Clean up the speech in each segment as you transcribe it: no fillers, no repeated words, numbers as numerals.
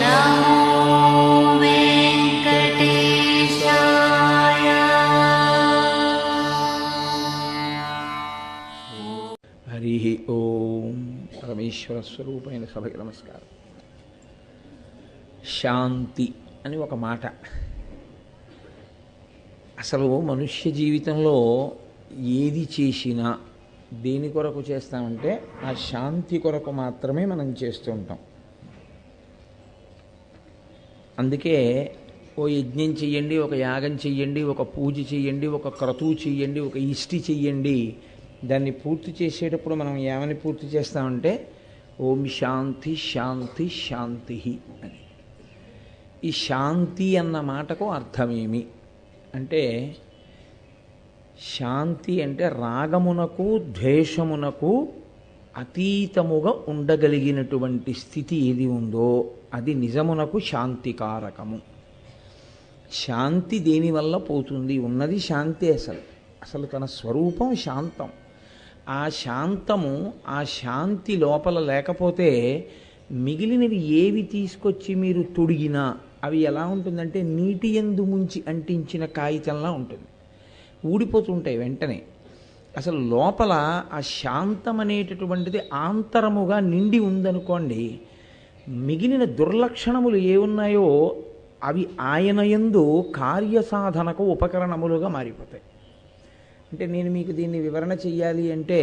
నమో వెంకటేశాయ. హరి ఓం. పరమేశ్వర స్వరూపమైన సభకి నమస్కారం. శాంతి అని ఒక మాట. అసలు మనుష్య జీవితంలో ఏది చేసినా దేని కొరకు చేస్తామంటే ఆ శాంతి కొరకు మాత్రమే మనం చేస్తూ ఉంటాం. అందుకే ఓ యజ్ఞం చెయ్యండి, ఒక యాగం చెయ్యండి, ఒక పూజ చెయ్యండి, ఒక క్రతువు చెయ్యండి, ఒక ఇష్టి చెయ్యండి, దాన్ని పూర్తి చేసేటప్పుడు మనం ఏమని పూర్తి చేస్తామంటే ఓం శాంతి శాంతి శాంతి అని. ఈ శాంతి అన్న మాటకు అర్థమేమి అంటే, శాంతి అంటే రాగమునకు ద్వేషమునకు అతీతముగా ఉండగలిగినటువంటి స్థితి ఏది ఉందో అది నిజమునకు శాంతికారకము. శాంతి దేనివల్ల పోతుంది? ఉన్నది శాంతి. అసలు తన స్వరూపం శాంతం. ఆ శాంతము, ఆ శాంతి లోపల లేకపోతే మిగిలినవి ఏవి తీసుకొచ్చి మీరు తొడిగినా అవి ఎలా ఉంటుందంటే నీటి యందు ముంచి అంటించిన కాగితంలా ఉంటుంది, ఊడిపోతుంటాయి వెంటనే. అసలు లోపల ఆ శాంతం అనేటటువంటిది ఆంతరముగా నిండి ఉందనుకోండి, మిగిలిన దుర్లక్షణములు ఏ ఉన్నాయో అవి ఆయన యందు కార్యసాధనకు ఉపకరణములుగా మారిపోతాయి. అంటే నేను మీకు దీన్ని వివరణ చెయ్యాలి అంటే,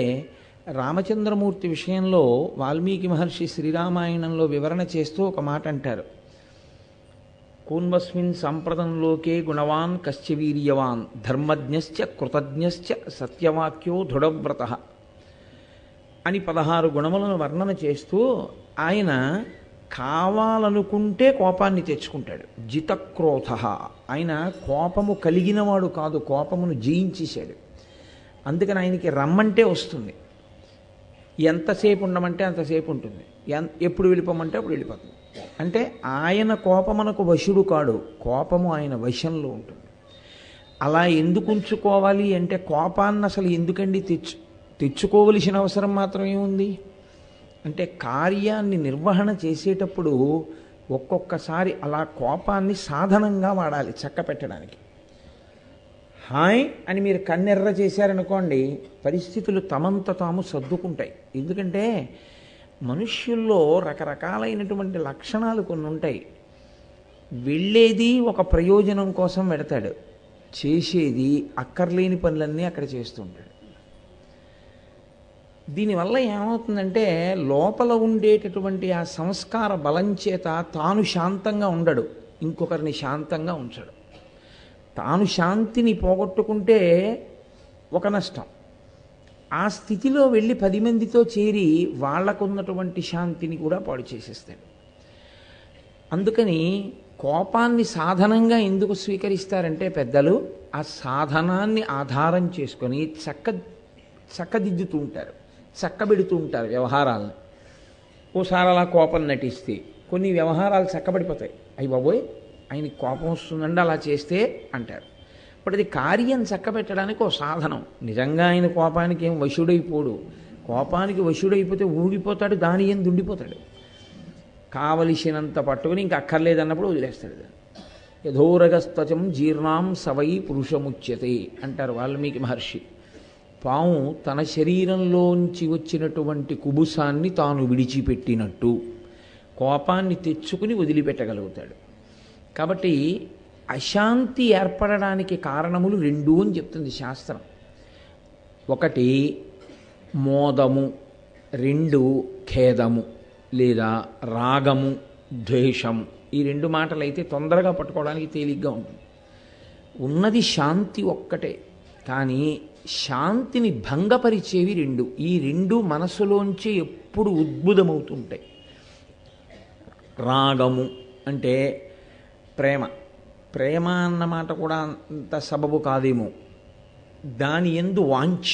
రామచంద్రమూర్తి విషయంలో వాల్మీకి మహర్షి శ్రీరామాయణంలో వివరణ చేస్తూ ఒక మాట అంటారు. కూన్వస్మిన్ సంప్రదంలోకే గుణవాన్ కశ్చ వీర్యవాన్ ధర్మజ్ఞశ్చ కృతజ్ఞశ్చ సత్యవాక్యో దృఢవ్రత అని 16 గుణములను వర్ణన చేస్తూ ఆయన కావాలనుకుంటే కోపాన్ని తెచ్చుకుంటాడు. జితక్రోధ, ఆయన కోపము కలిగినవాడు కాదు, కోపమును జయించేశాడు. అందుకని ఆయనకి రమ్మంటే వస్తుంది, ఎంతసేపు ఉండమంటే అంతసేపు ఉంటుంది, ఎప్పుడు వెళ్ళిపోమంటే అప్పుడు వెళ్ళిపోతుంది. అంటే ఆయన కోపమునకు వశుడు కాడు, కోపము ఆయన వశంలో ఉంటుంది. అలా ఎందుకు ఉంచుకోవాలి అంటే, కోపాన్ని అసలు ఎందుకండి తెచ్చుకోవలసిన అవసరం మాత్రం ఏముంది అంటే, కార్యాన్ని నిర్వహణ చేసేటప్పుడు ఒక్కొక్కసారి అలా కోపాన్ని సాధనంగా వాడాలి చక్క పెట్టడానికి. హాయ్ అని మీరు కన్నెర్ర చేశారనుకోండి, పరిస్థితులు తమంత తాము సర్దుకుంటాయి. ఎందుకంటే మనుష్యుల్లో రకరకాలైనటువంటి లక్షణాలు కొన్ని ఉంటాయి. వెళ్ళేది ఒక ప్రయోజనం కోసం వెడతాడు, చేసేది అక్కర్లేని పనులన్నీ అక్కడ చేస్తూ ఉంటాడు. దీనివల్ల ఏమవుతుందంటే, లోపల ఉండేటటువంటి ఆ సంస్కార బలం చేత తాను శాంతంగా ఉండడు, ఇంకొకరిని శాంతంగా ఉంచడు. తాను శాంతిని పోగొట్టుకుంటే ఒక నష్టం, ఆ స్థితిలో వెళ్ళి 10 మందితో చేరి వాళ్లకున్నటువంటి శాంతిని కూడా పాడు చేసేస్తాడు. అందుకని కోపాన్ని సాధనంగా ఎందుకు స్వీకరిస్తారంటే పెద్దలు, ఆ సాధనాన్ని ఆధారం చేసుకొని చక్కదిద్దుతూ ఉంటారు, చక్కబెడుతూ ఉంటారు వ్యవహారాలను. ఓసారి అలా కోపం నటిస్తే కొన్ని వ్యవహారాలు చక్కబడిపోతాయి. అయ్యి బాబోయ్ ఆయనకి కోపం వస్తుందండి అలా చేస్తే అంటారు. ఇప్పుడు అది కార్యం చక్కబెట్టడానికి ఒక సాధనం. నిజంగా ఆయన కోపానికి ఏం వశుడైపోడు, కోపానికి వశుడైపోతే ఊగిపోతాడు, దాని ఎందు ఉండిపోతాడు. కావలసినంత పట్టుకుని ఇంకా అక్కర్లేదన్నప్పుడు వదిలేస్తాడు. యథోరగస్తచం జీర్ణాం సవై పురుషముచ్యతే అంటారు వాల్మీకి మహర్షి. పాము తన శరీరంలోంచి వచ్చినటువంటి కుబుసాన్ని తాను విడిచిపెట్టినట్టు కోపాన్ని తెచ్చుకుని వదిలిపెట్టగలుగుతాడు. కాబట్టి అశాంతి ఏర్పడడానికి కారణములు 2 అని చెప్తుంది శాస్త్రం. 1 మోదము, 2 ఖేదము లేదా రాగము ద్వేషము. ఈ 2 మాటలైతే తొందరగా పట్టుకోవడానికి తేలిగ్గా ఉంటుంది. ఉన్నది శాంతి ఒక్కటే, కానీ శాంతిని భంగపరిచేవి 2. ఈ 2 మనసులోంచి ఎప్పుడు ఉద్భుతమవుతుంటాయి. రాగము అంటే ప్రేమ. ప్రేమ అన్నమాట కూడా అంత సబబు కాదేమో. దాని యందు వాంఛ,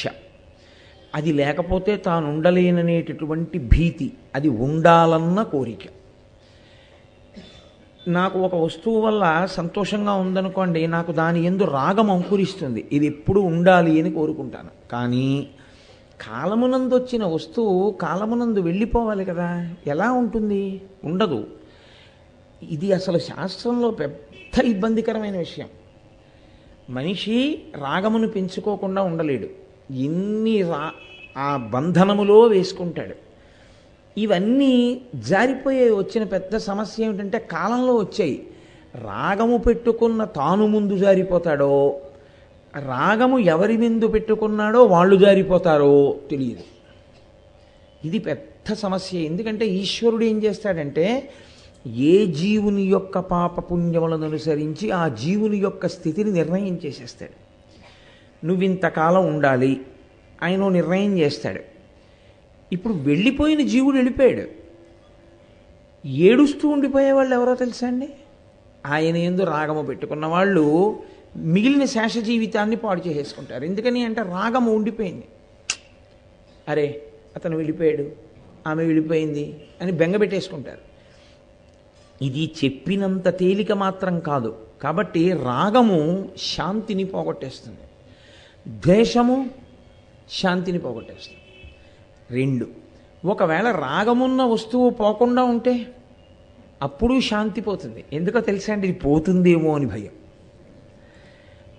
అది లేకపోతే తాను ఉండలేననేటటువంటి భీతి, అది ఉండాలన్న కోరిక. నాకు ఒక వస్తువు వల్ల సంతోషంగా ఉందనుకోండి, నాకు దాని యందు రాగం అంకురిస్తుంది, ఇది ఎప్పుడు ఉండాలి అని కోరుకుంటాను. కానీ కాలమునందు వచ్చిన వస్తువు కాలమునందు వెళ్ళిపోవాలి కదా, ఎలా ఉంటుంది? ఉండదు. ఇది అసలు శాస్త్రంలో పెద్ద ఇబ్బందికరమైన విషయం. మనిషి రాగమును పెంచుకోకుండా ఉండలేడు, ఎన్ని ఆ బంధనములో వేసుకుంటాడు. ఇవన్నీ జారిపోయే వచ్చిన పెద్ద సమస్య ఏమిటంటే కాలంలో వచ్చాయి. రాగము పెట్టుకున్న తాను ముందు జారిపోతాడో, రాగము ఎవరి ముందు పెట్టుకున్నాడో వాళ్ళు జారిపోతారో తెలియదు. ఇది పెద్ద సమస్య. ఎందుకంటే ఈశ్వరుడు ఏం చేస్తాడంటే ఏ జీవుని యొక్క పాపపుణ్యములను అనుసరించి ఆ జీవుని యొక్క స్థితిని నిర్ణయం చేసేస్తాడు. నువ్వింతకాలం ఉండాలి ఆయన నిర్ణయం చేస్తాడు. ఇప్పుడు వెళ్ళిపోయిన జీవుడు వెళ్ళిపోయాడు, ఏడుస్తూ ఉండిపోయేవాళ్ళు ఎవరో తెలుసా అండి? ఆయన యందు రాగము పెట్టుకున్న వాళ్ళు మిగిలిన శేష జీవితాన్ని పాడు చేసేసుకుంటారు. ఎందుకని అంటే రాగము ఉండిపోయింది. అరే అతను వెళ్ళిపోయాడు, ఆమె వెళ్ళిపోయింది అని బెంగ పెట్టేసుకుంటారు. ఇది చెప్పినంత తేలిక మాత్రం కాదు. కాబట్టి రాగము శాంతిని పోగొట్టేస్తుంది, ద్వేషము శాంతిని పోగొట్టేస్తుంది. రెండు, ఒకవేళ రాగమున్న వస్తువు పోకుండా ఉంటే అప్పుడు శాంతి పోతుంది. ఎందుకో తెలుసా అండి? ఇది పోతుందేమో అని భయం.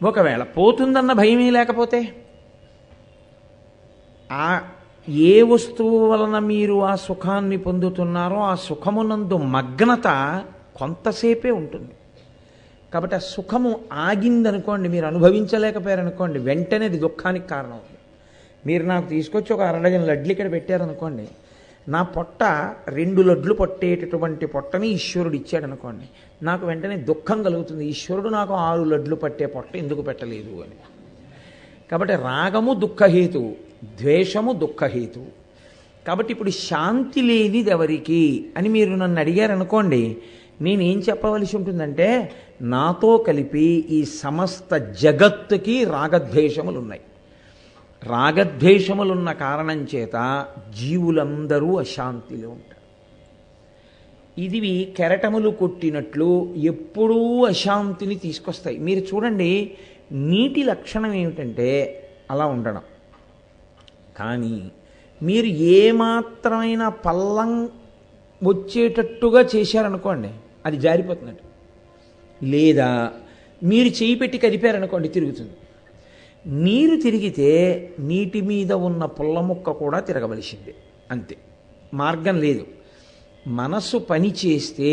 ఒకవేళ పోతుందన్న భయమే లేకపోతే ఆ ఏ వస్తువు వలన మీరు ఆ సుఖాన్ని పొందుతున్నారో ఆ సుఖమునందు మగ్నత కొంతసేపే ఉంటుంది. కాబట్టి ఆ సుఖము ఆగిందనుకోండి, మీరు అనుభవించలేకపోయారనుకోండి, వెంటనే అది దుఃఖానికి కారణం అవుతుంది. మీరు నాకు తీసుకొచ్చి ఒక 1 డజన్ లడ్లు ఇక్కడ పెట్టారనుకోండి, నా పొట్ట 2 లడ్లు పట్టేటటువంటి పొట్టని ఈశ్వరుడు ఇచ్చాడు అనుకోండి, నాకు వెంటనే దుఃఖం కలుగుతుంది. ఈశ్వరుడు నాకు 6 లడ్లు పట్టే పొట్ట ఎందుకు పెట్టలేదు అని. కాబట్టి రాగము దుఃఖహేతువు, ద్వేషము దుఃఖహేతువు. కాబట్టి ఇప్పుడు శాంతి లేనిది ఎవరికి అని మీరు నన్ను అడిగారనుకోండి, నేనేం చెప్పవలసి ఉంటుందంటే నాతో కలిపి ఈ సమస్త జగత్తుకి రాగద్వేషములు ఉన్నాయి. రాగద్వేషములున్న కారణం చేత జీవులందరూ అశాంతిలో ఉంటారు. ఇదివి కెరటములు కొట్టినట్లు ఎప్పుడూ అశాంతిని తీసుకొస్తాయి. మీరు చూడండి, నీటి లక్షణం ఏమిటంటే అలా ఉండడం. కానీ మీరు ఏమాత్రమైన పల్లం వచ్చేటట్టుగా చేశారనుకోండి, అది జారిపోతున్నట్టు. లేదా మీరు చేయి పెట్టి కదిపారనుకోండి, తిరుగుతుంది. నీరు తిరిగితే నీటి మీద ఉన్న పుల్ల ముక్క కూడా తిరగవలసిందే, అంతే, మార్గం లేదు. మనస్సు పని చేస్తే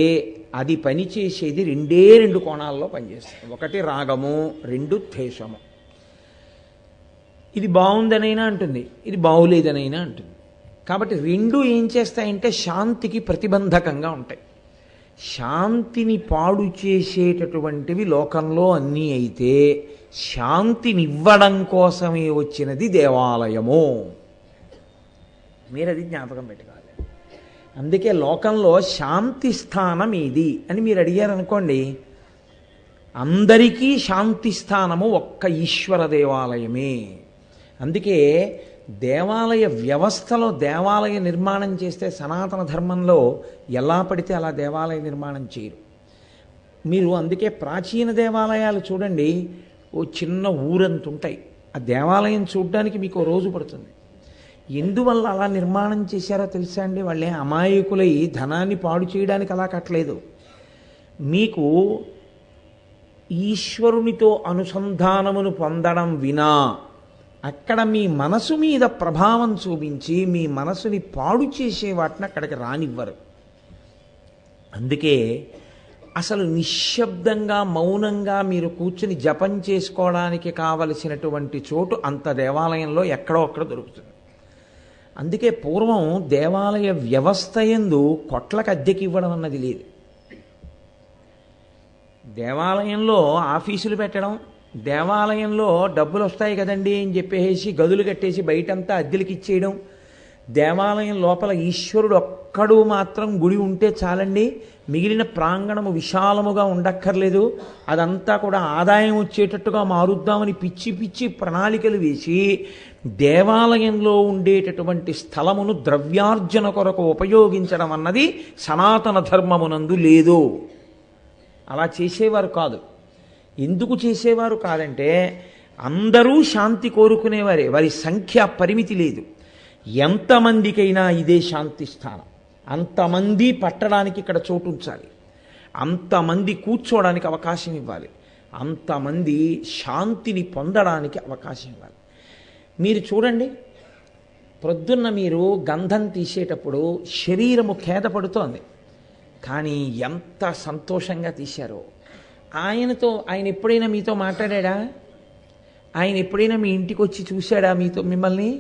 అది పని చేసేది 2 కోణాల్లో పనిచేస్తుంది. 1 రాగము, 2 ద్వేషము. ఇది బాగుందనైనా అంటుంది, ఇది బాగులేదనైనా అంటుంది. కాబట్టి 2 ఏం చేస్తాయంటే శాంతికి ప్రతిబంధకంగా ఉంటాయి. శాంతిని పాడు చేసేటటువంటివి లోకంలో అన్నీ అయితే శాంతినివ్వడం కోసమే వచ్చినది దేవాలయము. మీరు అది జ్ఞాపకం పెట్టుకోవాలి. అందుకే లోకంలో శాంతి స్థానం ఏది అని మీరు అడిగారనుకోండి, అందరికీ శాంతి స్థానము ఒక్క ఈశ్వర దేవాలయమే. అందుకే దేవాలయ వ్యవస్థలో దేవాలయ నిర్మాణం చేస్తే సనాతన ధర్మంలో ఎలా పడితే అలా దేవాలయ నిర్మాణం చేయరు. మీరు అందుకే ప్రాచీన దేవాలయాలు చూడండి, ఓ చిన్న ఊరంత ఉంటాయి. ఆ దేవాలయం చూడడానికి మీకు రోజు పడుతుంది. ఎందువల్ల అలా నిర్మాణం చేశారో తెలుసా అండి? వాళ్ళే అమాయకులై ధనాన్ని పాడు చేయడానికి అలా కట్టలేదు. మీకు ఈశ్వరునితో అనుసంధానమును పొందడం వినా అక్కడ మీ మనసు మీద ప్రభావం చూపించి మీ మనసుని పాడు చేసే వాటిని అక్కడికి రానివ్వరు. అందుకే అసలు నిశ్శబ్దంగా మౌనంగా మీరు కూర్చుని జపం చేసుకోవడానికి కావలసినటువంటి చోటు అంత దేవాలయంలో ఎక్కడో అక్కడ దొరుకుతుంది. అందుకే పూర్వం దేవాలయ వ్యవస్థ యందు కొట్లకు అద్దెకి ఇవ్వడం అన్నది లేదు. దేవాలయంలో ఆఫీసులు పెట్టడం, దేవాలయంలో డబ్బులు వస్తాయి కదండి అని చెప్పేసి గదులు కట్టేసి బయటంతా అద్దెలకి ఇచ్చేయడం, దేవాలయం లోపల ఈశ్వరుడు ఒక్కడు మాత్రం గుడి ఉంటే చాలండి, మిగిలిన ప్రాంగణము విశాలముగా ఉండక్కర్లేదు, అదంతా కూడా ఆదాయం వచ్చేటట్టుగా మారుద్దామని పిచ్చి పిచ్చి ప్రణాళికలు వేసి దేవాలయంలో ఉండేటటువంటి స్థలమును ద్రవ్యార్జన కొరకు ఉపయోగించడం అన్నది సనాతన ధర్మమునందు లేదు. అలా చేసేవారు కాదు. ఎందుకు చేసేవారు కాదంటే అందరూ శాంతి కోరుకునేవారే, వారి సంఖ్య పరిమితి లేదు. ఎంతమందికైనా ఇదే శాంతి స్థానం, అంతమంది పట్టడానికి ఇక్కడ చోటు ఉంచాలి. అంతమంది కూర్చోవడానికి అవకాశం ఇవ్వాలి, అంతమంది శాంతిని పొందడానికి అవకాశం ఇవ్వాలి. మీరు చూడండి, ప్రొద్దున్న మీరు గంధం తీసేటప్పుడు శరీరము ఖేద పడుతోంది, కానీ ఎంత సంతోషంగా తీశారో. ఆయన ఎప్పుడైనా మీతో మాట్లాడా? ఆయన ఎప్పుడైనా మీ ఇంటికి వచ్చి చూశాడా మిమ్మల్ని?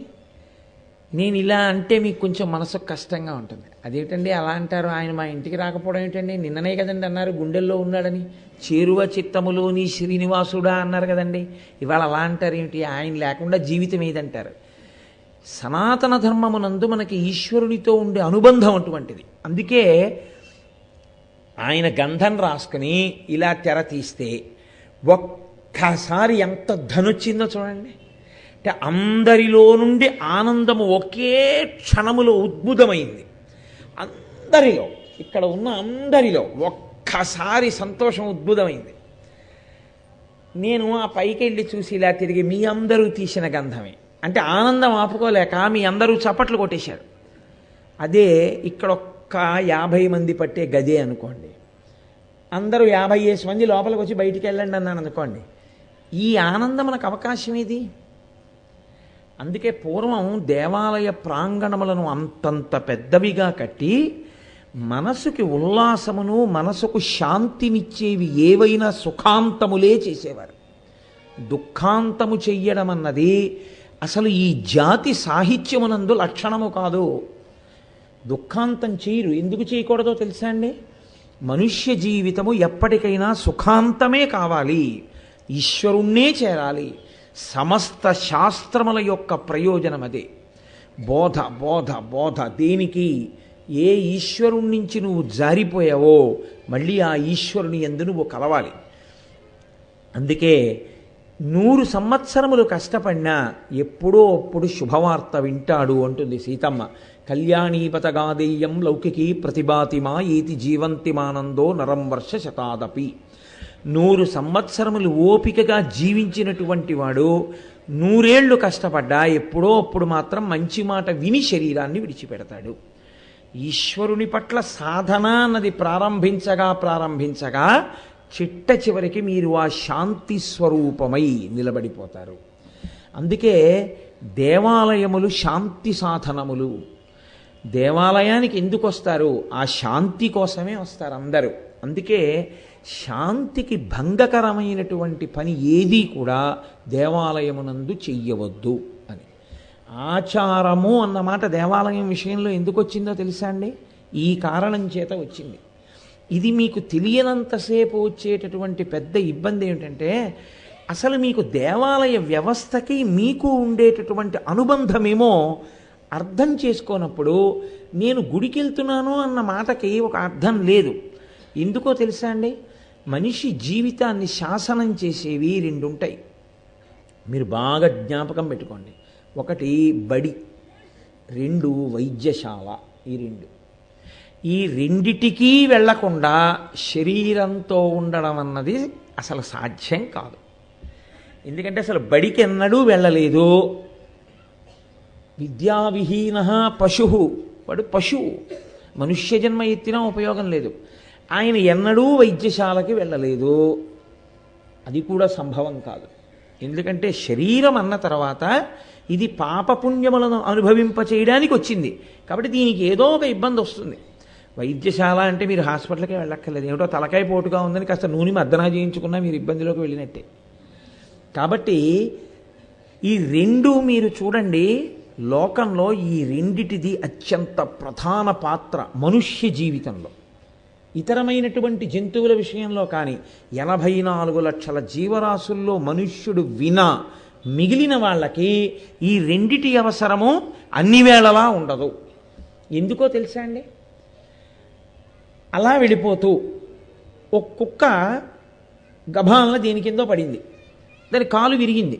నేను ఇలా అంటే మీకు కొంచెం మనసుకు కష్టంగా ఉంటుంది. అదేమిటండి అలా అంటారు, ఆయన మా ఇంటికి రాకపోవడం ఏంటండి, నిన్ననే కదండి అన్నారు గుండెల్లో ఉన్నాడని, చేరువ చిత్తములోని శ్రీనివాసుడా అన్నారు కదండి, ఇవాళ అలా అంటారు ఏమిటి, ఆయన లేకుండా జీవితం ఏదంటారు. సనాతన ధర్మమునందు మనకి ఈశ్వరునితో ఉండే అనుబంధం అటువంటిది. అందుకే ఆయన గంధం రాసుకుని ఇలా తెర తీస్తే ఒక్కసారి ఎంత ధనొచ్చిందో చూడండి. అంటే అందరిలో నుండి ఆనందము ఒకే క్షణములో ఉద్భుతమైంది. అందరిలో, ఇక్కడ ఉన్న అందరిలో ఒక్కసారి సంతోషం ఉద్భుతమైంది. నేను ఆ పైకి వెళ్ళి చూసి ఇలా తిరిగి మీ అందరూ తీసిన గంధమే అంటే ఆనందం ఆపుకోలేక మీ అందరూ చప్పట్లు కొట్టేశారు. అదే ఇక్కడ ఒక్క 50 మంది పట్టే గదే అనుకోండి, అందరూ 50 మంది లోపలికి వచ్చి బయటికి వెళ్ళండి అన్నాను అనుకోండి, ఈ ఆనందం మనకు అవకాశం ఇది. అందుకే పూర్వం దేవాలయ ప్రాంగణములను అంతంత పెద్దవిగా కట్టి మనసుకి ఉల్లాసమును మనసుకు శాంతినిచ్చేవి ఏవైనా సుఖాంతములే చేసేవారు. దుఃఖాంతము చెయ్యడం అన్నది అసలు ఈ జాతి సాహిత్యమునందు లక్షణము కాదు. దుఃఖాంతం చేయరు. ఎందుకు చేయకూడదో తెలుసా అండి? మనుష్య జీవితము ఎప్పటికైనా సుఖాంతమే కావాలి, ఈశ్వరుణ్ణే చేరాలి. సమస్త శాస్త్రముల యొక్క ప్రయోజనం అదే. బోధ బోధ బోధ దేనికి? ఏ ఈశ్వరుడి నుంచి నువ్వు జారిపోయావో మళ్ళీ ఆ ఈశ్వరుని యందు నువ్వు కలవాలి. అందుకే 100 సంవత్సరములు కష్టపడినా ఎప్పుడో అప్పుడు శుభవార్త వింటాడు అంటుంది సీతమ్మ. కళ్యాణీపతగాదేయం లౌకికీ ప్రతిభాతిమా ఏతి జీవంతిమానందో నరం వర్ష శతాదపి. 100 సంవత్సరములు ఓపికగా జీవించినటువంటి వాడు 100 ఏళ్ళు కష్టపడ్డా ఎప్పుడో అప్పుడు మాత్రం మంచి మాట విని శరీరాన్ని విడిచిపెడతాడు. ఈశ్వరుని పట్ల సాధన అన్నది ప్రారంభించగా చిట్ట చివరికి మీరు ఆ శాంతి స్వరూపమై నిలబడిపోతారు. అందుకే దేవాలయములు శాంతి సాధనములు. దేవాలయానికి ఎందుకు వస్తారు? ఆ శాంతి కోసమే వస్తారు అందరూ. అందుకే శాంతికి భంగకరమైనటువంటి పని ఏదీ కూడా దేవాలయమునందు చెయ్యవద్దు అని. ఆచారము అన్నమాట దేవాలయం విషయంలో ఎందుకు వచ్చిందో తెలుసా అండి? ఈ కారణం చేత వచ్చింది. ఇది మీకు తెలియనంతసేపు వచ్చేటటువంటి పెద్ద ఇబ్బంది ఏమిటంటే, అసలు మీకు దేవాలయ వ్యవస్థకి మీకు ఉండేటటువంటి అనుబంధమేమో అర్థం చేసుకోనప్పుడు నేను గుడికి వెళ్తున్నాను అన్న మాటకి ఒక అర్థం లేదు. ఎందుకో తెలుసా అండి? మనిషి జీవితాన్ని శాసనం చేసేవి 2 ఉంటాయి. మీరు బాగా జ్ఞాపకం పెట్టుకోండి. 1 బడి, 2 వైద్యశాల. ఈ రెండిటికీ వెళ్లకుండా శరీరంతో ఉండడం అన్నది అసలు సాధ్యం కాదు. ఎందుకంటే అసలు బడికి ఎన్నడూ వెళ్ళలేదు. విద్యావిహీన పశు, వాడు పశువు, మనుష్య జన్మ ఎత్తినా ఉపయోగం లేదు. ఆయన ఎన్నడూ వైద్యశాలకి వెళ్ళలేదు, అది కూడా సంభవం కాదు. ఎందుకంటే శరీరం అన్న తర్వాత ఇది పాపపుణ్యములను అనుభవింపచేయడానికి వచ్చింది కాబట్టి దీనికి ఏదో ఒక ఇబ్బంది వస్తుంది. వైద్యశాల అంటే మీరు హాస్పిటల్కే వెళ్ళక్కర్లేదు. ఏమిటో తలకాయ పోటుగా ఉందని కాస్త నూనె మద్దనా చేయించుకున్నా మీరు ఇబ్బందిలోకి వెళ్ళినట్టే. కాబట్టి ఈ 2 మీరు చూడండి, లోకంలో ఈ రెండిటిది అత్యంత ప్రధాన పాత్ర మనుష్య జీవితంలో. ఇతరమైనటువంటి జంతువుల విషయంలో కానీ 84 లక్షల జీవరాశుల్లో మనుష్యుడు వినా మిగిలిన వాళ్ళకి ఈ రెండిటి అవసరము అన్ని వేళలా ఉండదు. ఎందుకో తెలుసా అండి? అలా వెళ్ళిపోతూ ఒక కుక్క గభాలన దేని కిందో పడింది, దాని కాలు విరిగింది.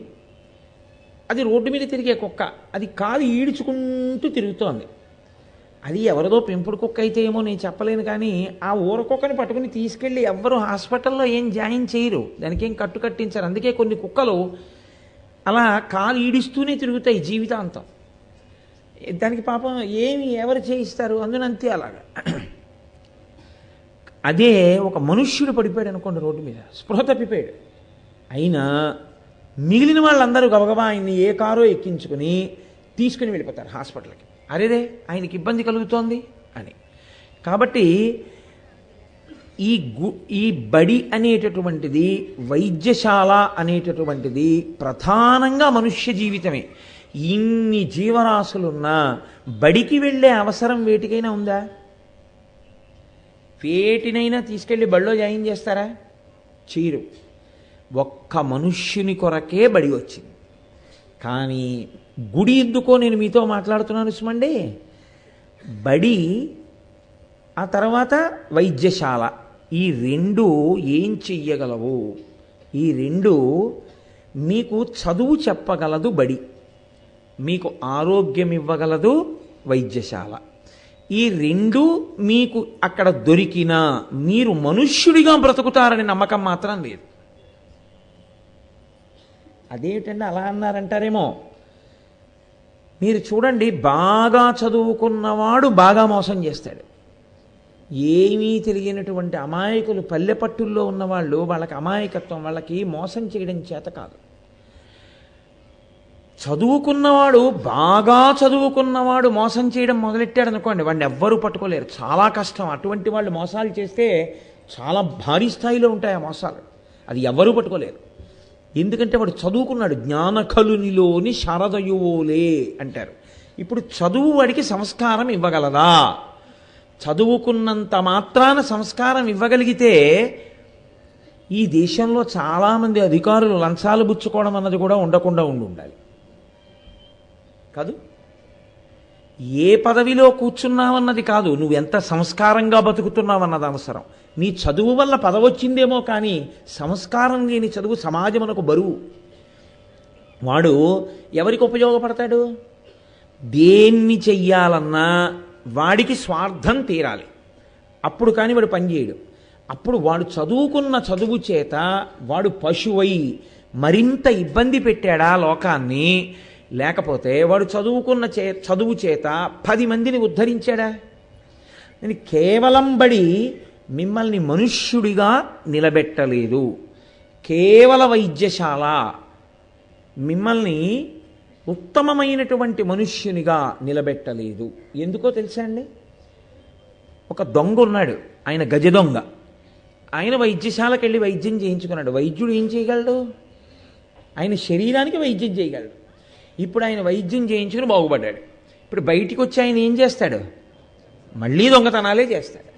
అది రోడ్డు మీద తిరిగే కుక్క, అది కాలు ఈడ్చుకుంటూ తిరుగుతోంది. అది ఎవరిదో పెంపుడు కుక్క అయితే ఏమో నేను చెప్పలేను, కానీ ఆ ఊర కుక్కని పట్టుకుని తీసుకెళ్ళి ఎవ్వరూ హాస్పిటల్లో ఏం జాయిన్ చేయరు, దానికి ఏం కట్టు కట్టించారు. అందుకే కొన్ని కుక్కలు అలా కాలు ఈడిస్తూనే తిరుగుతాయి జీవితాంతం. దానికి పాపం ఎవరు చేయిస్తారు? అందునంతే అలాగా. అదే ఒక మనుష్యుడు పడిపోయాడు అనుకోండి రోడ్డు మీద, స్పృహ తప్పిపోయాడు, అయినా మిగిలిన వాళ్ళందరూ గబగబా ఆయన్ని ఏ కారో ఎక్కించుకుని తీసుకుని వెళ్ళిపోతారు హాస్పిటల్కి. అరేరే ఆయనకి ఇబ్బంది కలుగుతోంది అని. కాబట్టి ఈ బడి అనేటటువంటిది, వైద్యశాల అనేటటువంటిది ప్రధానంగా మనుష్య జీవితమే. ఇన్ని జీవరాశులున్నా బడికి వెళ్ళే అవసరం వేటికైనా ఉందా? వేటినైనా తీసుకెళ్ళి బడిలో జాయిన్ చేస్తారా? చేయరు. ఒక్క మనుష్యుని కొరకే బడి వచ్చింది. కానీ గుడి ఎందుకో నేను మీతో మాట్లాడుతున్నాను సుమండి. బడి, ఆ తర్వాత వైద్యశాల, ఈ రెండు ఏం చెయ్యగలవు? ఈ రెండు మీకు చదువు చెప్పగలదు బడి, మీకు ఆరోగ్యం ఇవ్వగలదు వైద్యశాల. ఈ రెండు మీకు అక్కడ దొరికినా మీరు మనుష్యుడిగా బ్రతుకుతారని నమ్మకం మాత్రం లేదు. అదేమిటండి అలా అన్నారంటారేమో. మీరు చూడండి, బాగా చదువుకున్నవాడు బాగా మోసం చేస్తాడు. ఏమీ తెలియనటువంటి అమాయకులు, పల్లెపట్టుల్లో ఉన్నవాళ్ళు, వాళ్ళకి అమాయకత్వం, వాళ్ళకి మోసం చేయడం చేత కాదు. చదువుకున్నవాడు, బాగా చదువుకున్నవాడు మోసం చేయడం మొదలెట్టాడు అనుకోండి, వాడిని ఎవ్వరూ పట్టుకోలేరు, చాలా కష్టం. అటువంటి వాళ్ళు మోసాలు చేస్తే చాలా భారీ స్థాయిలో ఉంటాయి ఆ మోసాలు, అది ఎవ్వరూ పట్టుకోలేరు. ఎందుకంటే వాడు చదువుకున్నాడు. జ్ఞానకలునిలోని శారదయువోలే అంటారు. ఇప్పుడు చదువు వాడికి సంస్కారం ఇవ్వగలదా? చదువుకున్నంత మాత్రాన సంస్కారం ఇవ్వగలిగితే ఈ దేశంలో చాలామంది అధికారులు లంచాలు పుచ్చుకోవడం అన్నది కూడా ఉండకుండా ఉండాలి కాదు. ఏ పదవిలో కూర్చున్నావన్నది కాదు, నువ్వు ఎంత సంస్కారంగా బతుకుతున్నావన్నది అవసరం. నీ చదువు వల్ల పదవి వచ్చిందేమో కానీ సంస్కారం లేని చదువు సమాజమునకు బరువు. వాడు ఎవరికి ఉపయోగపడతాడు? దేన్ని చెయ్యాలన్నా వాడికి స్వార్థం తీరాలి, అప్పుడు కానీ వాడు పనిచేయడు. అప్పుడు వాడు చదువుకున్న చదువు చేత వాడు పశువై మరింత ఇబ్బంది పెట్టాడా లోకాన్ని? లేకపోతే వాడు చదువుకున్న చదువు చేత 10 మందిని ఉద్ధరించాడా? నేను కేవలం బడి మిమ్మల్ని మనుష్యుడిగా నిలబెట్టలేదు, కేవల వైద్యశాల మిమ్మల్ని ఉత్తమమైనటువంటి మనుష్యునిగా నిలబెట్టలేదు. ఎందుకో తెలుసా అండి? ఒక దొంగ ఉన్నాడు, ఆయన గజ దొంగ. ఆయన వైద్యశాలకు వెళ్ళి వైద్యం చేయించుకున్నాడు. వైద్యుడు ఏం చేయగలడు? ఆయన శరీరానికి వైద్యం చేయగలడు. ఇప్పుడు ఆయన వైద్యం చేయించుకుని బాగుపడ్డాడు. ఇప్పుడు బయటికి వచ్చి ఆయన ఏం చేస్తాడు? మళ్ళీ దొంగతనాలే చేస్తాడు.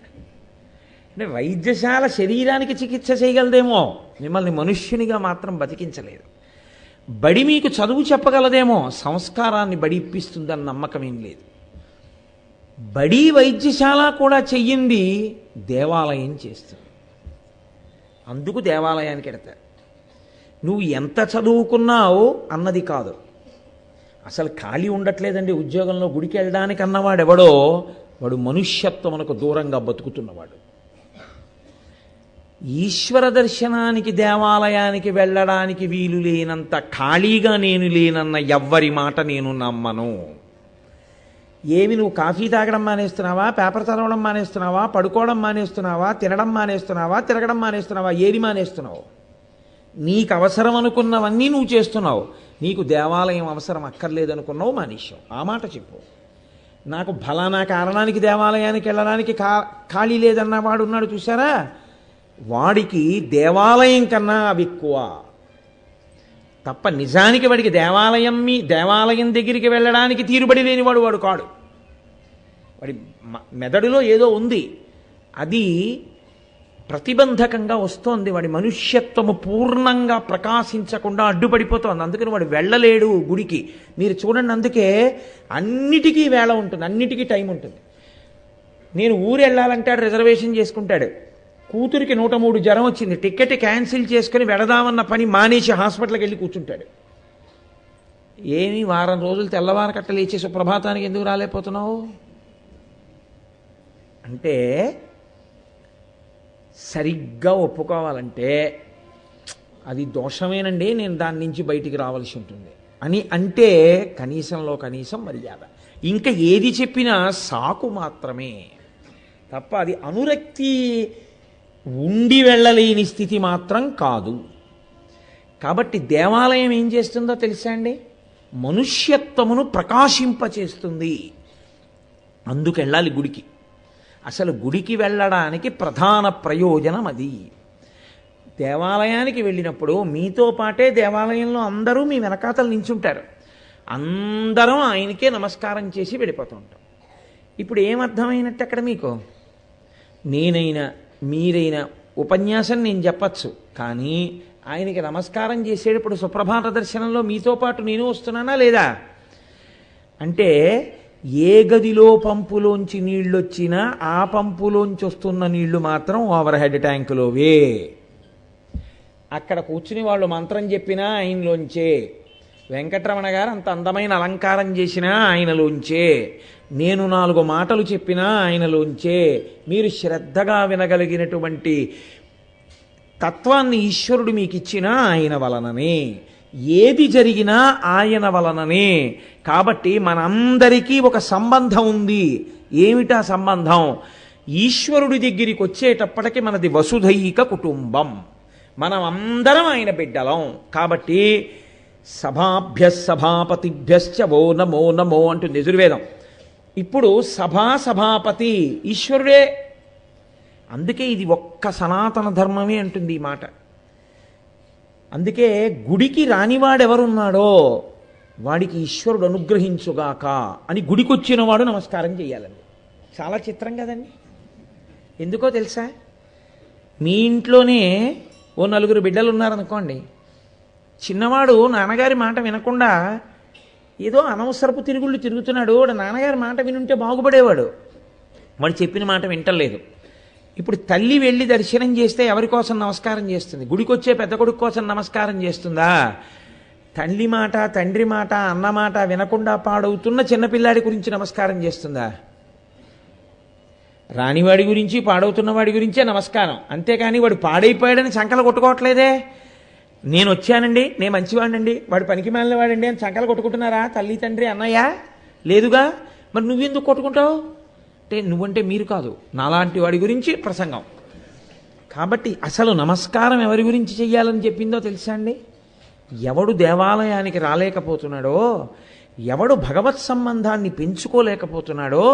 అంటే వైద్యశాల శరీరానికి చికిత్స చేయగలదేమో, మిమ్మల్ని మనుష్యునిగా మాత్రం బతికించలేదు. బడి మీకు చదువు చెప్పగలదేమో, సంస్కారాన్ని బడి ఇప్పిస్తుందన్న నమ్మకం ఏం లేదు. బడి వైద్యశాల కూడా చెయ్యింది, దేవాలయం చేస్తుంది. అందుకు దేవాలయానికి వెడతారు. నువ్వు ఎంత చదువుకున్నావు అన్నది కాదు, అసలు ఖాళీ ఉండట్లేదండి ఉద్యోగంలో, గుడికి వెళ్ళడానికి అన్నవాడెవడో వాడు మనుష్యత్వమునకు దూరంగా బతుకుతున్నవాడు. ఈశ్వర దర్శనానికి దేవాలయానికి వెళ్ళడానికి వీలు లేనంత ఖాళీగా నేను లేనన్న ఎవ్వరి మాట నేను నమ్మను. ఏమి నువ్వు కాఫీ తాగడం మానేస్తున్నావా, పేపర్ చదవడం మానేస్తున్నావా, పడుకోవడం మానేస్తున్నావా, తినడం మానేస్తున్నావా, తిరగడం మానేస్తున్నావా? ఏది మానేస్తున్నావు? నీకు అవసరం అనుకున్నవన్నీ నువ్వు చేస్తున్నావు. నీకు దేవాలయం అవసరం అక్కర్లేదనుకున్నావు, మానేశావు. ఆ మాట చెప్పు. నాకు ఫలానా కారణానికి దేవాలయానికి వెళ్ళడానికి ఖాళీ లేదన్న వాడు ఉన్నాడు చూసారా, వాడికి దేవాలయం కన్నా అవి ఎక్కువ తప్ప నిజానికి వాడికి దేవాలయం దగ్గరికి వెళ్ళడానికి తీరుబడి లేనివాడు వాడు కాడు. వాడి మెదడులో ఏదో ఉంది, అది ప్రతిబంధకంగా వస్తోంది, వాడి మనుష్యత్వము పూర్ణంగా ప్రకాశించకుండా అడ్డుపడిపోతోంది. అందుకని వాడు వెళ్ళలేడు గుడికి. మీరు చూడండి, అందుకే అన్నిటికీ వేళ ఉంటుంది, అన్నిటికీ టైం ఉంటుంది. నేను ఊరు వెళ్ళాలంటాడు, రిజర్వేషన్ చేసుకుంటాడు. కూతురికి 103 జ్వరం వచ్చింది, టికెట్ క్యాన్సిల్ చేసుకుని వెడదామన్న పని మానేసి హాస్పిటల్కి వెళ్ళి కూర్చుంటాడు. ఏమి వారం రోజులు తెల్లవారు కట్ట లేచి సుప్రభాతానికి ఎందుకు రాలేకపోతున్నావు అంటే, సరిగ్గా ఒప్పుకోవాలంటే అది దోషమేనండి, నేను దాని నుంచి బయటికి రావాల్సి ఉంటుంది అని అంటే కనీసంలో కనీసం మర్యాద. ఇంకా ఏది చెప్పినా సాకు మాత్రమే తప్ప అది అనురక్తి ఉండి వెళ్ళలేని స్థితి మాత్రం కాదు. కాబట్టి దేవాలయం ఏం చేస్తుందో తెలుసా అండి? మనుష్యత్వమును ప్రకాశింపచేస్తుంది. అందుకు వెళ్ళాలి గుడికి. అసలు గుడికి వెళ్ళడానికి ప్రధాన ప్రయోజనం అది. దేవాలయానికి వెళ్ళినప్పుడు మీతో పాటే దేవాలయంలో అందరూ మీ వెనకాతలు నించుంటారు. అందరం ఆయనకే నమస్కారం చేసి వెళ్ళిపోతూ ఉంటాం. ఇప్పుడు ఏమర్థమైనట్టు అక్కడ మీకు? నేనైనా మీరైనా ఉపన్యాసం నేను చెప్పచ్చు, కానీ ఆయనకి నమస్కారం చేసేటప్పుడు సుప్రభాత దర్శనంలో మీతో పాటు నేను వస్తున్నానా లేదా? అంటే ఏ గదిలో పంపులోంచి నీళ్ళు వచ్చినా ఆ పంపులోంచి వస్తున్న నీళ్లు మాత్రం ఓవర్ హెడ్ ట్యాంకులోవే. అక్కడ కూర్చుని వాళ్ళు మంత్రం చెప్పినా ఆయనలోంచే, వెంకటరమణ గారు అంత అందమైన అలంకారం చేసినా ఆయనలోంచే, నేను 4 మాటలు చెప్పినా ఆయనలోంచే, మీరు శ్రద్ధగా వినగలిగినటువంటి తత్వాన్ని ఈశ్వరుడు మీకు ఇచ్చినా ఆయన వలననే, ఏది జరిగినా ఆయన వలననే. కాబట్టి మనందరికీ ఒక సంబంధం ఉంది. ఏమిటా సంబంధం? ఈశ్వరుడి దగ్గరికి వచ్చేటప్పటికి మనది వసుధైక కుటుంబం, మనం అందరం ఆయన బిడ్డలం. కాబట్టి సభాభ్య సభాపతిభ్యశ్చ ఓ నమో నమో అంటుంది యజుర్వేదం. ఇప్పుడు సభాపతి ఈశ్వరుడే. అందుకే ఇది ఒక్క సనాతన ధర్మమే అంటుంది ఈ మాట. అందుకే గుడికి రానివాడెవరున్నాడో వాడికి ఈశ్వరుడు అనుగ్రహించుగాక అని గుడికొచ్చిన వాడు నమస్కారం చేయాలండి. చాలా చిత్రం కదండి. ఎందుకో తెలుసా? మీ ఇంట్లోనే ఓ 4 బిడ్డలు ఉన్నారనుకోండి, చిన్నవాడు నాన్నగారి మాట వినకుండా ఏదో అనవసరపు తిరుగుళ్ళు తిరుగుతున్నాడు, వాడు నాన్నగారి మాట వినుంటే బాగుపడేవాడు, వాడు చెప్పిన మాట వింటలేదు. ఇప్పుడు తల్లి వెళ్ళి దర్శనం చేస్తే ఎవరి కోసం నమస్కారం చేస్తుంది? గుడికొచ్చే పెద్ద కొడుకు కోసం నమస్కారం చేస్తుందా? తల్లి మాట, తండ్రి మాట, అన్న మాట వినకుండా పాడవుతున్న చిన్నపిల్లాడి గురించి నమస్కారం చేస్తుందా? రానివాడి గురించి, పాడవుతున్న వాడి గురించే నమస్కారం. అంతేకాని వాడు పాడైపోయాడని సంకలు కొట్టుకోవట్లేదే. నేను వచ్చానండి, నేను మంచివాడినండి, వాడు పనికి మాలిన వాడండి అని సంకలు కొట్టుకుంటున్నారా తల్లి, తండ్రి, అన్నయ్య? లేదుగా. మరి నువ్వెందుకు కొట్టుకుంటావు? అంటే నువ్వంటే మీరు కాదు, నాలాంటి వాడి గురించి ప్రసంగం. కాబట్టి అసలు నమస్కారం ఎవరి గురించి చెయ్యాలని చెప్పిందో తెలుసా అండి? ఎవడు దేవాలయానికి రాలేకపోతున్నాడో, ఎవడు భగవత్ సంబంధాన్ని పెంచుకోలేకపోతున్నాడో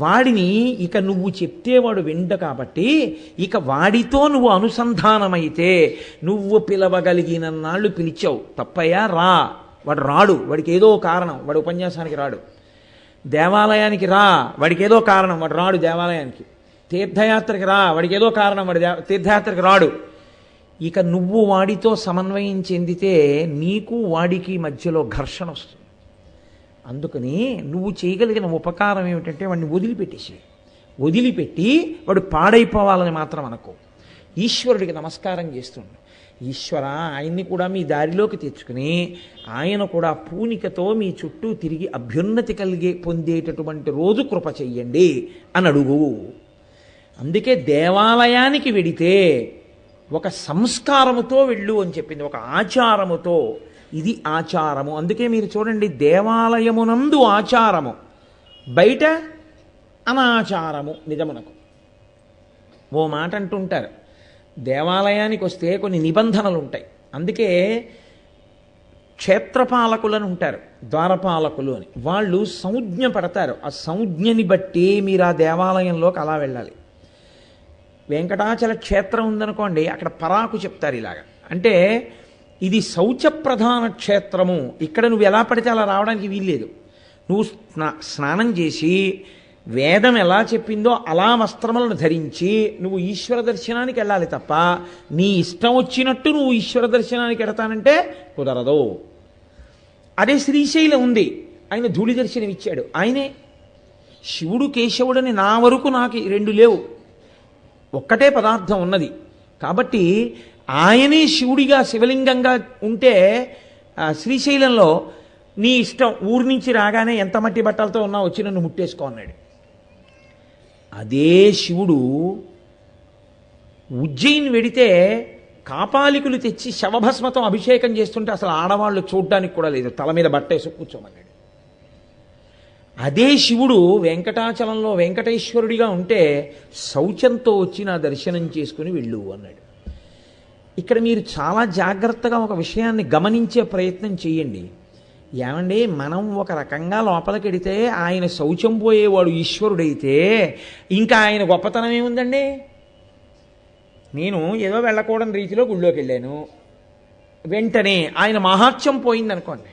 వాడిని ఇక నువ్వు చెప్తే వాడు వింట. కాబట్టి ఇక వాడితో నువ్వు అనుసంధానమైతే, నువ్వు పిలవగలిగినన్నాళ్ళు పిలిచావు, తప్పయ్యా రా, వాడు రాడు, వాడికి ఏదో కారణం, వాడు ఉపన్యాసానికి రాడు. దేవాలయానికి రా, వాడికి ఏదో కారణం, వాడు రాడు దేవాలయానికి. తీర్థయాత్రకి రా, వాడికి ఏదో కారణం, వాడు తీర్థయాత్రకి రాడు. ఇక నువ్వు వాడితో సమన్వయం చెందితే నీకు వాడికి మధ్యలో ఘర్షణ వస్తుంది. అందుకని నువ్వు చేయగలిగిన ఉపకారం ఏమిటంటే వాడిని వదిలిపెట్టి వాడు పాడైపోవాలని మాత్రం అనుకో. ఈశ్వరుడికి నమస్కారం చేస్తుండు. ఈశ్వర, ఆయన్ని కూడా మీ దారిలోకి తెచ్చుకుని ఆయన కూడా పూనికతో మీ చుట్టూ తిరిగి అభ్యున్నతి పొందేటటువంటి రోజు కృప చెయ్యండి అని అడుగు. అందుకే దేవాలయానికి వెడితే ఒక సంస్కారముతో వెళ్ళు అని చెప్పింది, ఒక ఆచారముతో. ఇది ఆచారము. అందుకే మీరు చూడండి, దేవాలయమునందు ఆచారము, బయట అనాచారము. నిజమునకు ఓ మాట అంటుంటారు, దేవాలయానికి వస్తే కొన్ని నిబంధనలు ఉంటాయి. అందుకే క్షేత్రపాలకులను ఉంటారు, ద్వారపాలకులు అని. వాళ్ళు సంజ్ఞ పడతారు. ఆ సంజ్ఞని బట్టి మీరు ఆ దేవాలయంలోకి అలా వెళ్ళాలి. వెంకటాచల క్షేత్రం ఉందనుకోండి, అక్కడ పరాకు చెప్తారు ఇలాగా. అంటే ఇది శౌచ ప్రధాన క్షేత్రము, ఇక్కడ నువ్వు ఎలా పడితే అలా రావడానికి వీల్లేదు. నువ్వు స్నానం చేసి వేదం ఎలా చెప్పిందో అలా వస్త్రములను ధరించి నువ్వు ఈశ్వర దర్శనానికి వెళ్ళాలి తప్ప నీ ఇష్టం వచ్చినట్టు నువ్వు ఈశ్వర దర్శనానికి వెడతానంటే కుదరదు. అదే శ్రీశైలం ఉంది, ఆయన ధూళి దర్శనం ఇచ్చాడు. ఆయనే శివుడు కేశవుడని నా వరకు నాకు 2 లేవు, ఒక్కటే పదార్థం ఉన్నది. కాబట్టి ఆయనే శివుడిగా శివలింగంగా ఉంటే శ్రీశైలంలో నీ ఇష్టం, ఊరి నుంచి రాగానే ఎంత మట్టి బట్టలతో ఉన్నా వచ్చి నన్ను ముట్టేసుకో అన్నాడు. అదే శివుడు ఉజ్జయిని వెడితే కాపాలికులు తెచ్చి శవభస్మతం అభిషేకం చేస్తుంటే అసలు ఆడవాళ్ళు చూడ్డానికి కూడా లేదు, తల మీద బట్టేసి కూర్చోమన్నాడు. అదే శివుడు వెంకటాచలంలో వెంకటేశ్వరుడిగా ఉంటే శౌచంతో వచ్చి నా దర్శనం చేసుకుని వెళ్ళు అన్నాడు. ఇక్కడ మీరు చాలా జాగ్రత్తగా ఒక విషయాన్ని గమనించే ప్రయత్నం చేయండి. ఏమండి, మనం ఒక రకంగా లోపలికెడితే ఆయన శౌచం పోయేవాడు ఈశ్వరుడైతే ఇంకా ఆయన గొప్పతనం ఏముందండి? నేను ఏదో వెళ్ళకూడని రీతిలో గుళ్ళోకి వెళ్ళాను, వెంటనే ఆయన మహాత్యం పోయిందనుకోండి.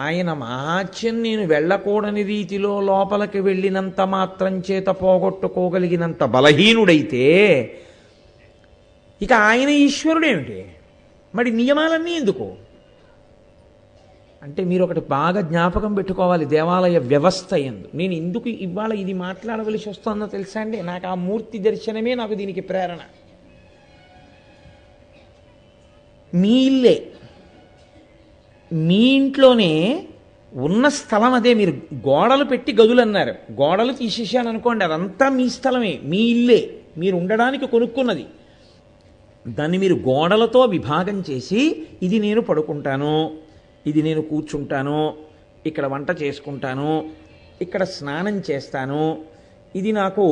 ఆయన మహాత్యం నేను వెళ్ళకూడని రీతిలో లోపలికి వెళ్ళినంత మాత్రం చేత పోగొట్టుకోగలిగినంత బలహీనుడైతే ఇక ఆయన ఈశ్వరుడేమిటి? మరి నియమాలన్నీ ఎందుకు అంటే మీరు ఒకటి బాగా జ్ఞాపకం పెట్టుకోవాలి. దేవాలయ వ్యవస్థ ఎందు నేను ఎందుకు ఇవాళ ఇది మాట్లాడవలసి వస్తుందో తెలుసా అండి? నాకు ఆ మూర్తి దర్శనమే నాకు దీనికి ప్రేరణ. మీ ఇల్లే, మీ ఇంట్లోనే ఉన్న స్థలం అదే. మీరు గోడలు పెట్టి గదులు అన్నారు, గోడలు తీసేసాను అనుకోండి, అదంతా మీ స్థలమే, మీ ఇల్లే, మీరు ఉండడానికి కొనుక్కున్నది. దాన్ని మీరు గోడలతో విభాగం చేసి ఇది నేను పడుకుంటాను, ఇది నేను కూర్చుంటాను, ఇక్కడ వంట చేసుకుంటాను, ఇక్కడ స్నానం చేస్తాను, ఇది నాకు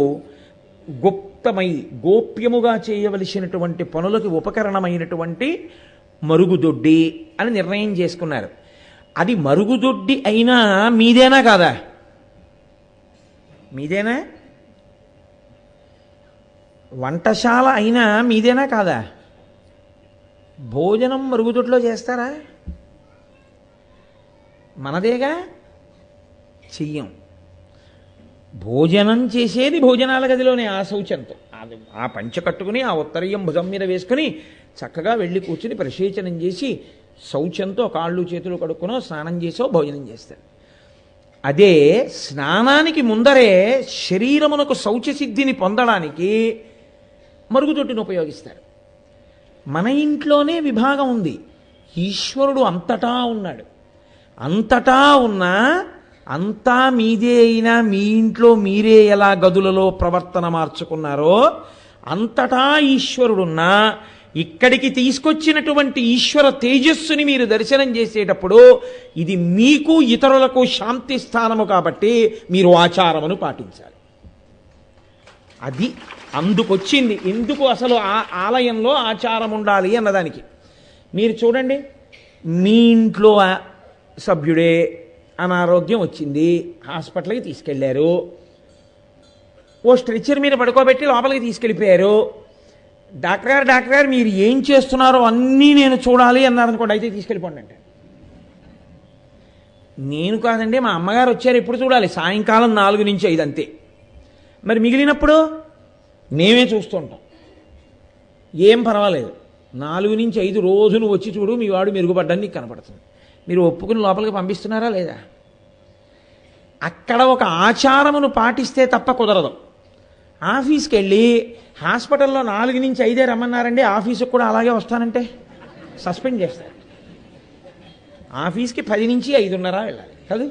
గోప్యముగా చేయవలసినటువంటి పనులకు ఉపకరణమైనటువంటి మరుగుదొడ్డి అని నిర్ణయం చేసుకున్నారు. అది మరుగుదొడ్డి అయినా మీదేనా కాదా? మీదేనా? వంటశాల అయినా మీదేనా కాదా? భోజనం మరుగుదొడ్లో చేస్తారా? మనదేగా, చెయ్యం. భోజనం చేసేది భోజనాల గదిలోనే ఆ శౌచంతో. ఆ పంచ కట్టుకుని ఆ ఉత్తరీయం భుజం మీద వేసుకుని చక్కగా వెళ్ళి కూర్చుని ప్రసేచనం చేసి శౌచంతో కాళ్ళు చేతులు కడుక్కునో స్నానం చేసో భోజనం చేస్తారు. అదే స్నానానికి ముందరే శరీరమునకు శౌచసిద్ధిని పొందడానికి మరుగుదొడ్డిని ఉపయోగిస్తారు. మన ఇంట్లోనే విభాగం ఉంది. ఈశ్వరుడు అంతటా ఉన్నాడు. అంతటా ఉన్నా అంతా మీదే అయినా మీ ఇంట్లో మీరే ఎలా గదులలో ప్రవర్తన మార్చుకున్నారో అంతటా ఈశ్వరుడున్నా ఇక్కడికి తీసుకొచ్చినటువంటి ఈశ్వర తేజస్సుని మీరు దర్శనం చేసేటప్పుడు ఇది మీకు ఇతరులకు శాంతి స్థానము కాబట్టి మీరు ఆచారమును పాటించాలి. అది అందుకొచ్చింది. ఎందుకు అసలు ఆ ఆలయంలో ఆచారం ఉండాలి అన్నదానికి. మీరు చూడండి, మీ ఇంట్లో సభ్యుడే అనారోగ్యం వచ్చింది, హాస్పిటల్కి తీసుకెళ్లారు, ఓ స్ట్రెచ్చర్ మీద పడుకోబెట్టి లోపలికి తీసుకెళ్ళిపోయారు. డాక్టర్ గారు మీరు ఏం చేస్తున్నారో అన్నీ నేను చూడాలి అన్నారనుకోండి, అయితే తీసుకెళ్ళిపోండి అంటే. నేను కాదండి, మా అమ్మగారు వచ్చారు, ఎప్పుడు చూడాలి? సాయంకాలం 4 నుంచి 5 అంతే. మరి మిగిలినప్పుడు మేమే చూస్తుంటాం, ఏం పర్వాలేదు. 4 నుంచి 5 రోజు నువ్వు వచ్చి చూడు, మీ వాడు మెరుగుపడ్డానికి నీకు కనపడుతుంది. మీరు ఒప్పుకుని లోపలికి పంపిస్తున్నారా లేదా? అక్కడ ఒక ఆచారమును పాటిస్తే తప్ప కుదరదు. ఆఫీస్కి వెళ్ళి హాస్పిటల్లో 4 నుంచి 5 రమ్మన్నారండి, ఆఫీసుకు కూడా అలాగే వస్తానంటే సస్పెండ్ చేస్తారు. ఆఫీస్కి 10 నుంచి 5:30 వెళ్ళాలి కాదు.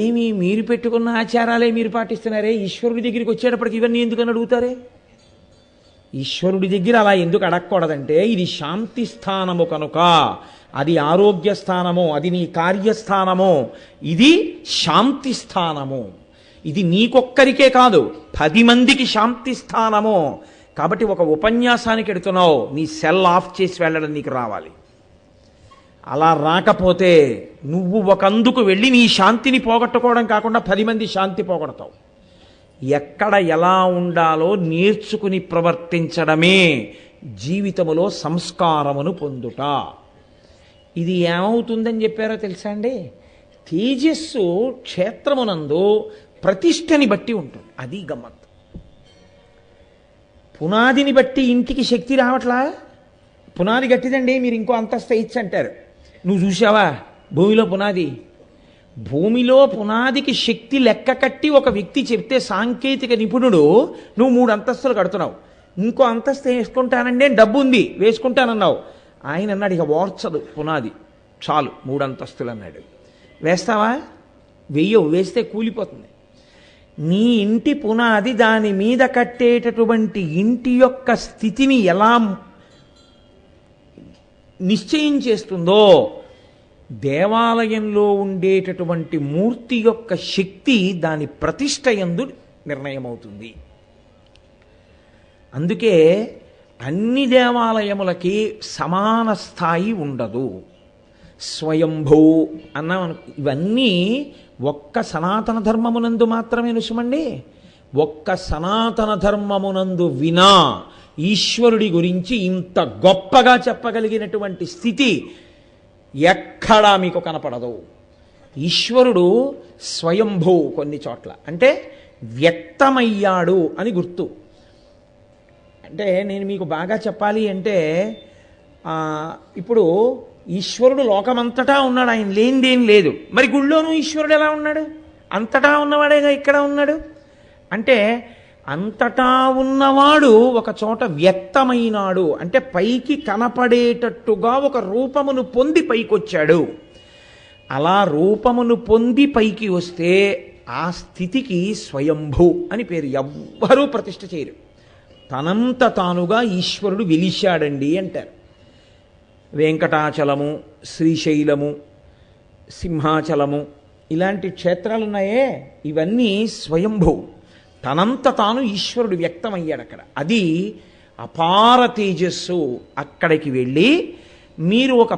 ఏమి మీరు పెట్టుకున్న ఆచారాలే మీరు పాటిస్తున్నారే, ఈశ్వరుడి దగ్గరికి వచ్చేటప్పటికి ఇవన్నీ ఎందుకని అడుగుతారే? ఈశ్వరుడి దగ్గర అలా ఎందుకు అడగకూడదంటే ఇది శాంతి స్థానము కనుక, అది ఆరోగ్య స్థానము, అది నీ కార్యస్థానము, ఇది శాంతి స్థానము. ఇది నీకొక్కరికే కాదు 10 మందికి శాంతి స్థానము. కాబట్టి ఒక ఉపన్యాసానికి ఎడుతున్నావు, నీ సెల్ ఆఫ్ చేసి వెళ్ళడం నీకు రావాలి. అలా రాకపోతే నువ్వు ఒకందుకు వెళ్ళి నీ శాంతిని పోగొట్టుకోవడం కాకుండా 10 మంది శాంతి పోగొడతావు. ఎక్కడ ఎలా ఉండాలో నేర్చుకుని ప్రవర్తించడమే జీవితములో సంస్కారమును పొందుట. ఇది ఏమవుతుందని చెప్పారో తెలుసా అండి? తేజస్సు క్షేత్రమునందు ప్రతిష్టని బట్టి ఉంటుంది. అది గమ్మత్. పునాదిని బట్టి ఇంటికి శక్తి రావట్లా. పునాది గట్టిదండి, మీరు ఇంకో అంతస్తు ఇచ్చి అంటారు. నువ్వు చూసావా భూమిలో పునాది? భూమిలో పునాదికి శక్తి లెక్క కట్టి ఒక వ్యక్తి చెప్తే సాంకేతిక నిపుణుడు నువ్వు 3 అంతస్తులు కడుతున్నావు, ఇంకో అంతస్తు వేసుకుంటానండి, డబ్బు ఉంది వేసుకుంటానన్నావు. ఆయన అన్నాడు ఇక ఓర్చదు పునాది, చాలు 3 అంతస్తులు అన్నాడు. వేస్తావా? వెయ్యవు, వేస్తే కూలిపోతుంది. నీ ఇంటి పునాది దాని మీద కట్టేటటువంటి ఇంటి యొక్క స్థితిని ఎలా నిశ్చయం చేస్తుందో దేవాలయంలో ఉండేటటువంటి మూర్తి యొక్క శక్తి దాని ప్రతిష్ట యందు నిర్ణయమవుతుంది. అందుకే అన్ని దేవాలయములకి సమాన స్థాయి ఉండదు. స్వయంభూ అన్నాం. ఇవన్నీ ఒక్క సనాతన ధర్మమునందు మాత్రమే నిజమండి. ఒక్క సనాతన ధర్మమునందు వినా ఈశ్వరుడి గురించి ఇంత గొప్పగా చెప్పగలిగినటువంటి స్థితి ఎక్కడా మీకు కనపడదు. ఈశ్వరుడు స్వయంభూ కొన్ని చోట్ల అంటే వ్యక్తమయ్యాడు అని గుర్తు. అంటే నేను మీకు బాగా చెప్పాలి అంటే ఇప్పుడు ఈశ్వరుడు లోకమంతటా ఉన్నాడు, ఆయన లేనిదేం లేదు. మరి గుళ్ళోనూ ఈశ్వరుడు ఎలా ఉన్నాడు? అంతటా ఉన్నవాడేగా ఇక్కడ ఉన్నాడు. అంటే అంతటా ఉన్నవాడు ఒక చోట వ్యక్తమైనాడు అంటే పైకి కనపడేటట్టుగా ఒక రూపమును పొంది పైకొచ్చాడు. అలా రూపమును పొంది పైకి వస్తే ఆ స్థితికి స్వయంభూ అని పేరు. ఎవ్వరూ ప్రతిష్ఠ చేయరు. తనంత తానుగా ఈశ్వరుడు వెలిశాడండి అంటారు. వెంకటాచలము, శ్రీశైలము, సింహాచలము ఇలాంటి క్షేత్రాలు ఉన్నాయే, ఇవన్నీ స్వయంభూ. తనంత తాను ఈశ్వరుడు వ్యక్తమయ్యాడు అక్కడ. అది అపార తేజస్సు. అక్కడికి వెళ్ళి మీరు ఒక